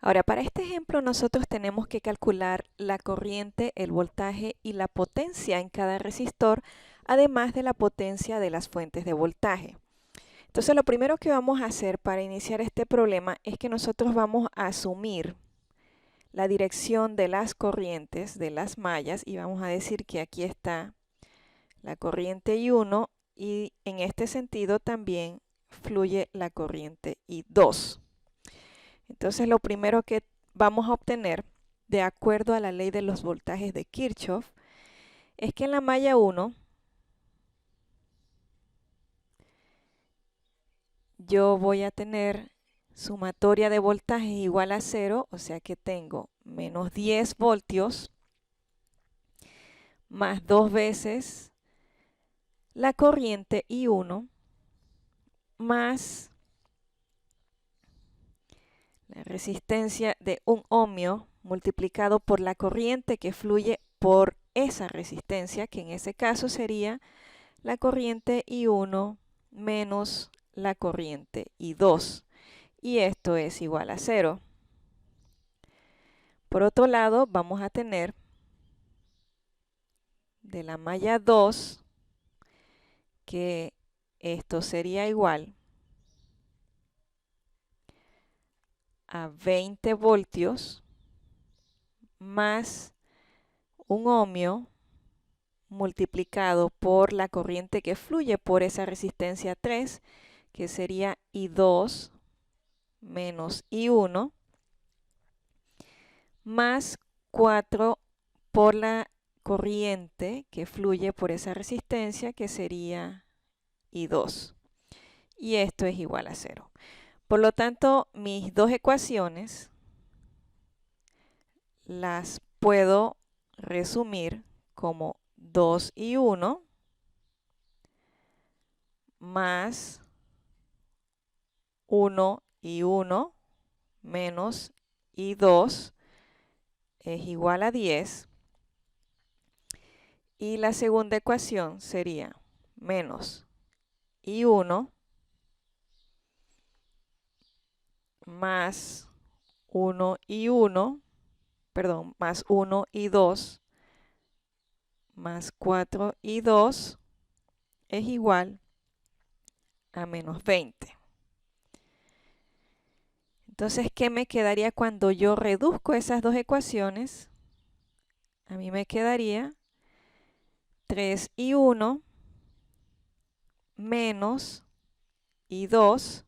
Ahora, para este ejemplo nosotros tenemos que calcular la corriente, el voltaje y la potencia en cada resistor, además de la potencia de las fuentes de voltaje. Entonces, lo primero que vamos a hacer para iniciar este problema es que nosotros vamos a asumir la dirección de las corrientes de las mallas y vamos a decir que aquí está la corriente I1 y en este sentido también fluye la corriente I2. Entonces lo primero que vamos a obtener, de acuerdo a la ley de los voltajes de Kirchhoff, es que en la malla 1 yo voy a tener sumatoria de voltajes igual a 0, o sea que tengo menos 10 voltios más 2 veces la corriente I1 más la resistencia de 1 ohmio multiplicado por la corriente que fluye por esa resistencia, que en ese caso sería la corriente I1 menos la corriente I2. Y esto es igual a 0. Por otro lado, vamos a tener de la malla 2 que esto sería igual a 20 voltios más 1 ohmio multiplicado por la corriente que fluye por esa resistencia 3, que sería I2 menos I1, más 4 por la corriente que fluye por esa resistencia, que sería I2. Y esto es igual a 0. Por lo tanto, mis dos ecuaciones las puedo resumir como 2I1 más 1I1 menos I2 es igual a 10. Y la segunda ecuación sería menos I1 más 1I1, perdón, más 1I2 más 4I2 es igual a menos 20. Entonces, ¿qué me quedaría cuando yo reduzco esas dos ecuaciones? A mí me quedaría 3I1 menos I2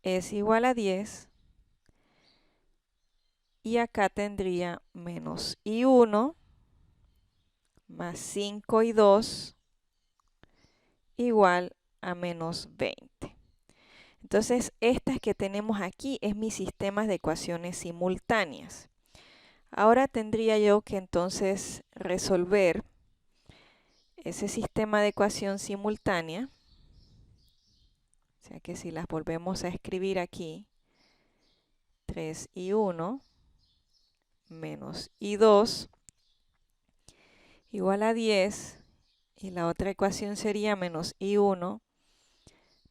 es igual a 10. Y acá tendría menos I1 más 5I2 igual a menos 20. Entonces, estas que tenemos aquí es mi sistema de ecuaciones simultáneas. Ahora tendría yo que entonces resolver ese sistema de ecuación simultánea. O sea que si las volvemos a escribir aquí, 3I1 menos I2 igual a 10. Y la otra ecuación sería menos I1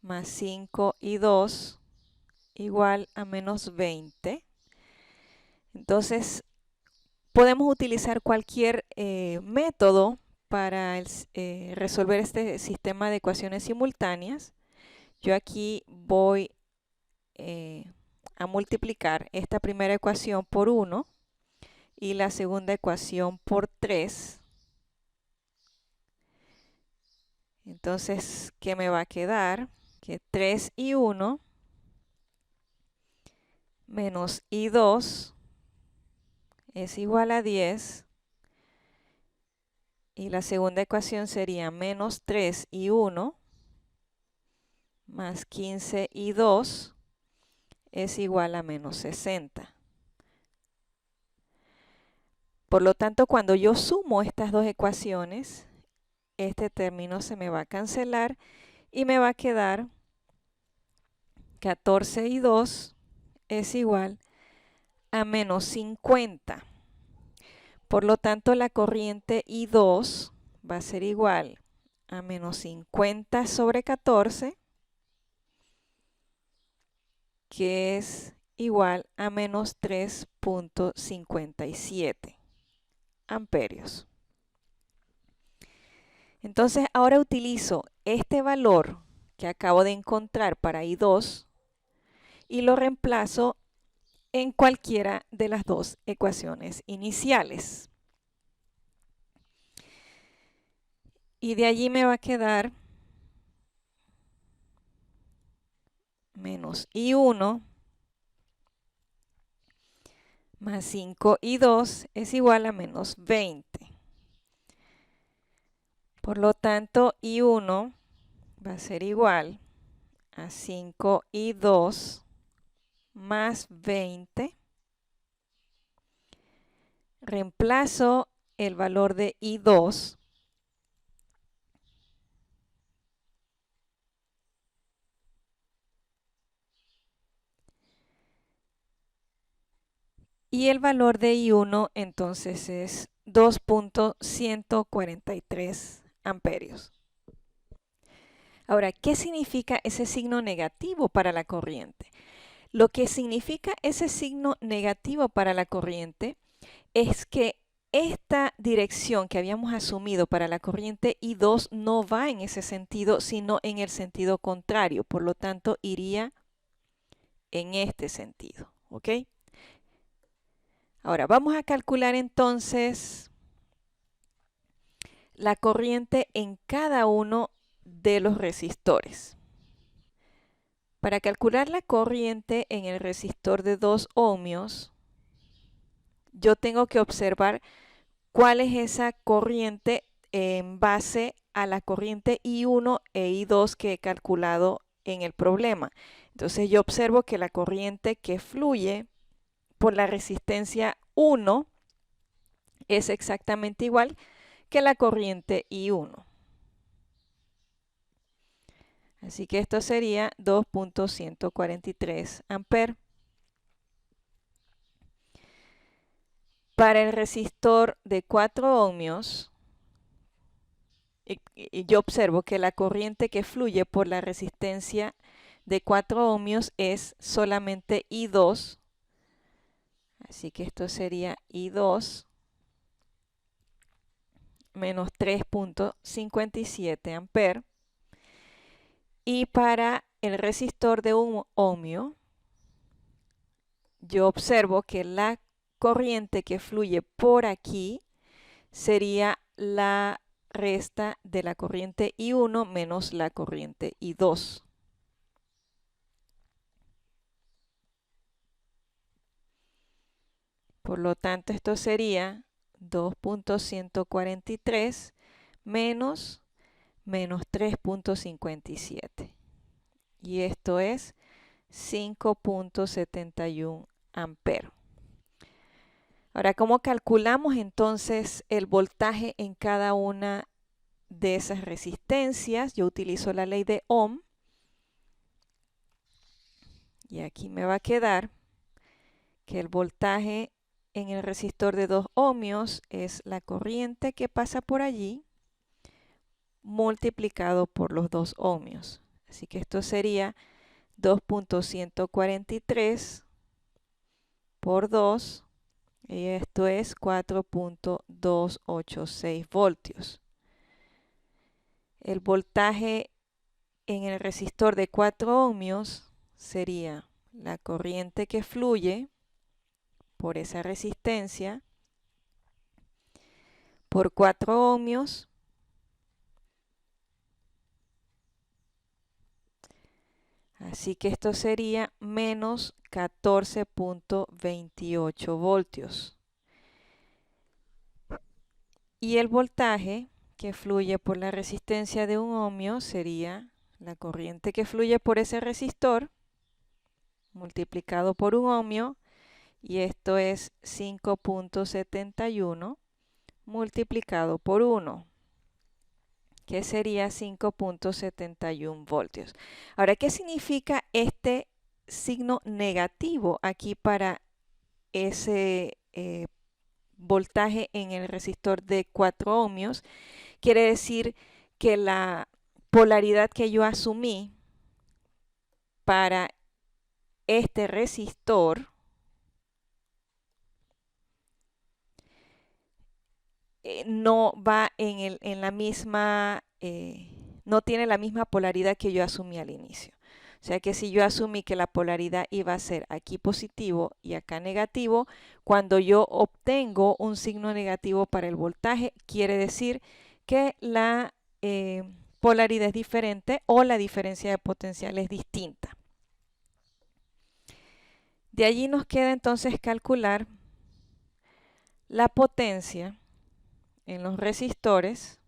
más 5I2 igual a menos 20. Entonces, podemos utilizar cualquier método para resolver este sistema de ecuaciones simultáneas. Yo aquí voy a multiplicar esta primera ecuación por 1 y la segunda ecuación por 3. Entonces, ¿qué me va a quedar? Que 3I1 menos I2 es igual a 10. Y la segunda ecuación sería menos 3I1 más 15I2 es igual a menos 60. Por lo tanto, cuando yo sumo estas dos ecuaciones, este término se me va a cancelar y me va a quedar 14I2 es igual a menos 50. Por lo tanto, la corriente I2 va a ser igual a menos 50 sobre 14, que es igual a menos 3.57 amperios. Entonces ahora utilizo este valor que acabo de encontrar para I2 y lo reemplazo en cualquiera de las dos ecuaciones iniciales. Y de allí me va a quedar menos I1 más 5I2 es igual a menos 20. Por lo tanto, I1 va a ser igual a 5I2 más 20. Reemplazo el valor de I2 y el valor de I1 entonces es 2.143 amperios. Ahora, ¿qué significa ese signo negativo para la corriente? Lo que significa ese signo negativo para la corriente es que esta dirección que habíamos asumido para la corriente I2 no va en ese sentido, sino en el sentido contrario. Por lo tanto, iría en este sentido. ¿Ok? Ahora, vamos a calcular entonces la corriente en cada uno de los resistores. Para calcular la corriente en el resistor de 2 ohmios, yo tengo que observar cuál es esa corriente en base a la corriente I1 e I2 que he calculado en el problema. Entonces yo observo que la corriente que fluye por la resistencia 1 es exactamente igual que la corriente I1. Así que esto sería 2.143 amperes. Para el resistor de 4 ohmios, y yo observo que la corriente que fluye por la resistencia de 4 ohmios es solamente I2. Así que esto sería I2 menos 3.57 amperes. Y para el resistor de 1 ohmio, yo observo que la corriente que fluye por aquí sería la resta de la corriente I1 menos la corriente I2. Por lo tanto, esto sería 2.143 menos 3.57. Y esto es 5.71 amperes. Ahora, ¿cómo calculamos entonces el voltaje en cada una de esas resistencias? Yo utilizo la ley de Ohm. Y aquí me va a quedar que el voltaje en el resistor de 2 ohmios es la corriente que pasa por allí multiplicado por los 2 ohmios. Así que esto sería 2.143 por 2 y esto es 4.286 voltios. El voltaje en el resistor de 4 ohmios sería la corriente que fluye por esa resistencia por 4 ohmios así que esto sería menos 14.28 voltios. Y el voltaje que fluye por la resistencia de 1 ohmio sería la corriente que fluye por ese resistor multiplicado por 1 ohmio y esto es 5.71 multiplicado por 1, que sería 5.71 voltios. Ahora, ¿qué significa este signo negativo aquí para ese voltaje en el resistor de 4 ohmios? Quiere decir que la polaridad que yo asumí para este resistor no va en la misma, no tiene la misma polaridad que yo asumí al inicio. O sea que si yo asumí que la polaridad iba a ser aquí positivo y acá negativo, cuando yo obtengo un signo negativo para el voltaje, quiere decir que la polaridad es diferente o la diferencia de potencial es distinta. De allí nos queda entonces calcular la potencia en los resistores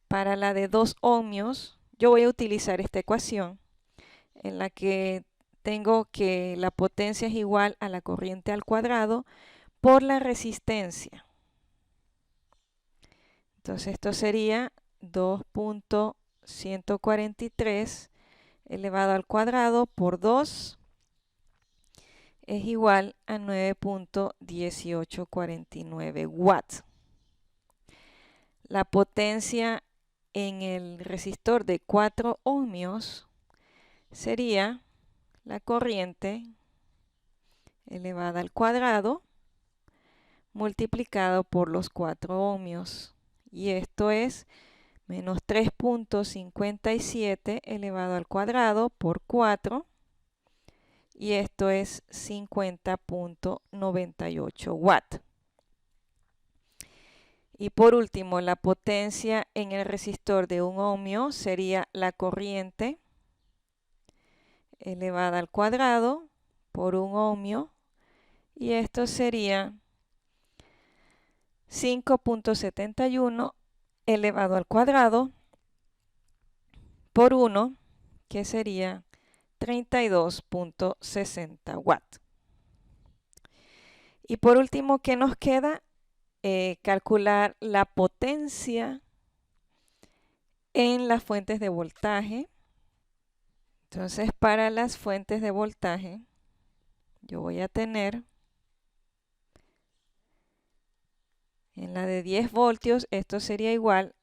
para la de 2 ohmios. Yo voy a utilizar esta ecuación en la que tengo que la potencia es igual a la corriente al cuadrado por la resistencia. Entonces esto sería 2.143 elevado al cuadrado por 2 es igual a 9.1849 watts. La potencia en el resistor de 4 ohmios sería la corriente elevada al cuadrado multiplicado por los 4 ohmios. Y esto es menos 3.57 elevado al cuadrado por 4. Y esto es 50.98 watts. Y por último, la potencia en el resistor de 1 ohmio sería la corriente elevada al cuadrado por 1 ohmio. Y esto sería 5.71 elevado al cuadrado por 1, que sería 32.60 watts. Y por último, ¿qué nos queda? Calcular la potencia en las fuentes de voltaje. Entonces, para las fuentes de voltaje, yo voy a tener en la de 10 voltios, esto sería igual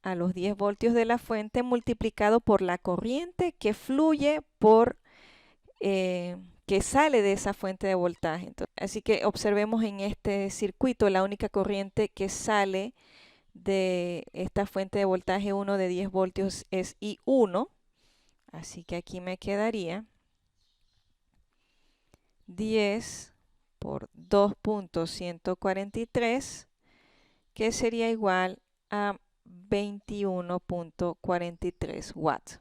a los 10 voltios de la fuente multiplicado por la corriente que fluye por, que sale de esa fuente de voltaje. Entonces, así que observemos en este circuito la única corriente que sale de esta fuente de voltaje 1 de 10 voltios es I1. Así que aquí me quedaría 10 por 2.143, que sería igual a 21.43 watts.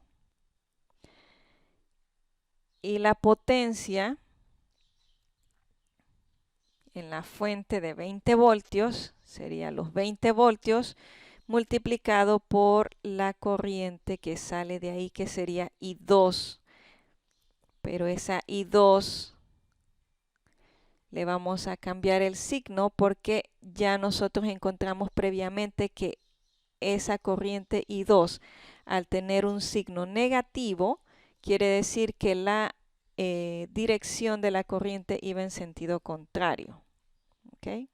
Y la potencia en la fuente de 20 voltios sería los 20 voltios multiplicado por la corriente que sale de ahí, que sería I2. Pero esa I2 le vamos a cambiar el signo porque ya nosotros encontramos previamente que esa corriente I2, al tener un signo negativo, quiere decir que la dirección de la corriente iba en sentido contrario. ¿Okay?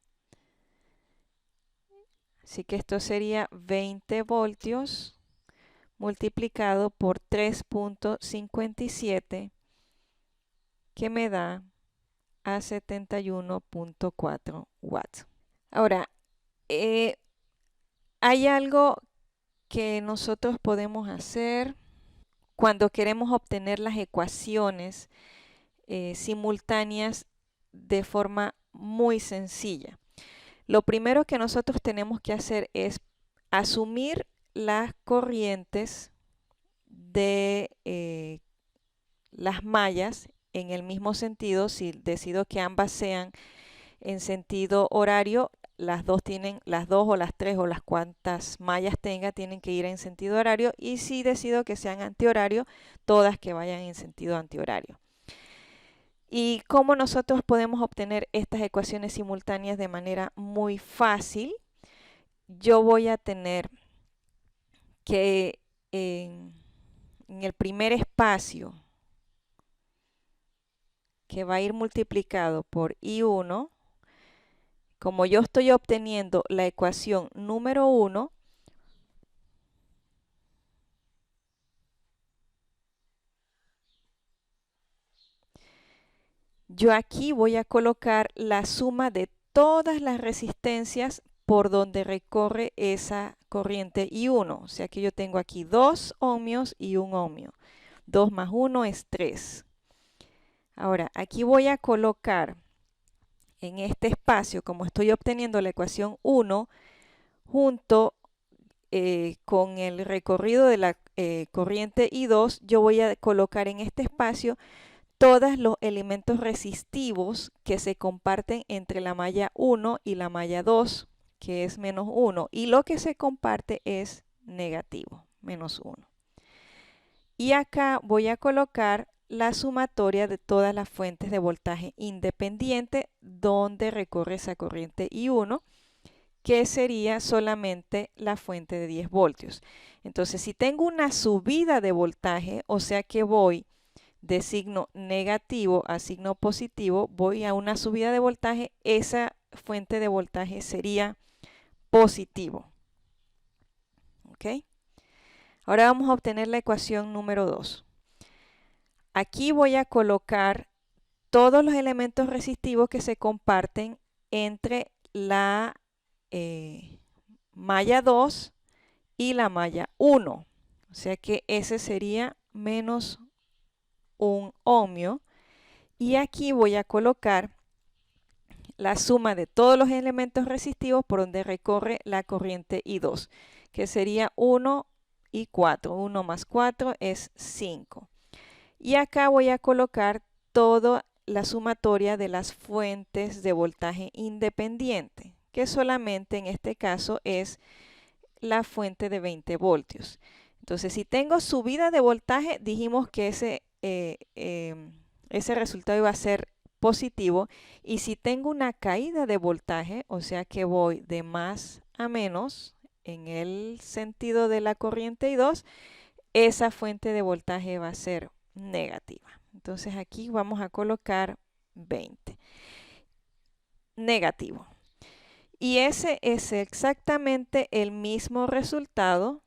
Así que esto sería 20 voltios multiplicado por 3.57, que me da a 71.4 watts. Ahora, hay algo que nosotros podemos hacer cuando queremos obtener las ecuaciones simultáneas de forma muy sencilla. Lo primero que nosotros tenemos que hacer es asumir las corrientes de las mallas en el mismo sentido. Si decido que ambas sean en sentido horario, las dos o las tres o las cuantas mallas tenga tienen que ir en sentido horario, y si decido que sean antihorario, todas que vayan en sentido antihorario. ¿Y cómo nosotros podemos obtener estas ecuaciones simultáneas de manera muy fácil? Yo voy a tener que en el primer espacio, que va a ir multiplicado por I1, como yo estoy obteniendo la ecuación número 1, yo aquí voy a colocar la suma de todas las resistencias por donde recorre esa corriente I1. O sea que yo tengo aquí 2 ohmios y 1 ohmio. 2 más 1 es 3. Ahora, aquí voy a colocar en este espacio, como estoy obteniendo la ecuación 1, junto con el recorrido de la corriente I2, yo voy a colocar en este espacio todos los elementos resistivos que se comparten entre la malla 1 y la malla 2, que es menos 1, y lo que se comparte es negativo, menos 1. Y acá voy a colocar la sumatoria de todas las fuentes de voltaje independiente donde recorre esa corriente I1, que sería solamente la fuente de 10 voltios. Entonces, si tengo una subida de voltaje, o sea que voy de signo negativo a signo positivo, voy a una subida de voltaje, esa fuente de voltaje sería positivo. ¿Ok? Ahora vamos a obtener la ecuación número 2. Aquí voy a colocar todos los elementos resistivos que se comparten entre la malla 2 y la malla 1. O sea que ese sería menos 1 ohmio. Y aquí voy a colocar la suma de todos los elementos resistivos por donde recorre la corriente I2, que sería 1 y 4. 1 más 4 es 5. Y acá voy a colocar toda la sumatoria de las fuentes de voltaje independiente, que solamente en este caso es la fuente de 20 voltios. Entonces, si tengo subida de voltaje, dijimos que ese resultado iba a ser positivo. Y si tengo una caída de voltaje, o sea que voy de más a menos en el sentido de la corriente I2, esa fuente de voltaje va a ser negativa. Entonces aquí vamos a colocar 20. Negativo. Y ese es exactamente el mismo resultado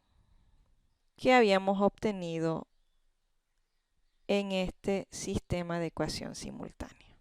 que habíamos obtenido en este sistema de ecuación simultánea.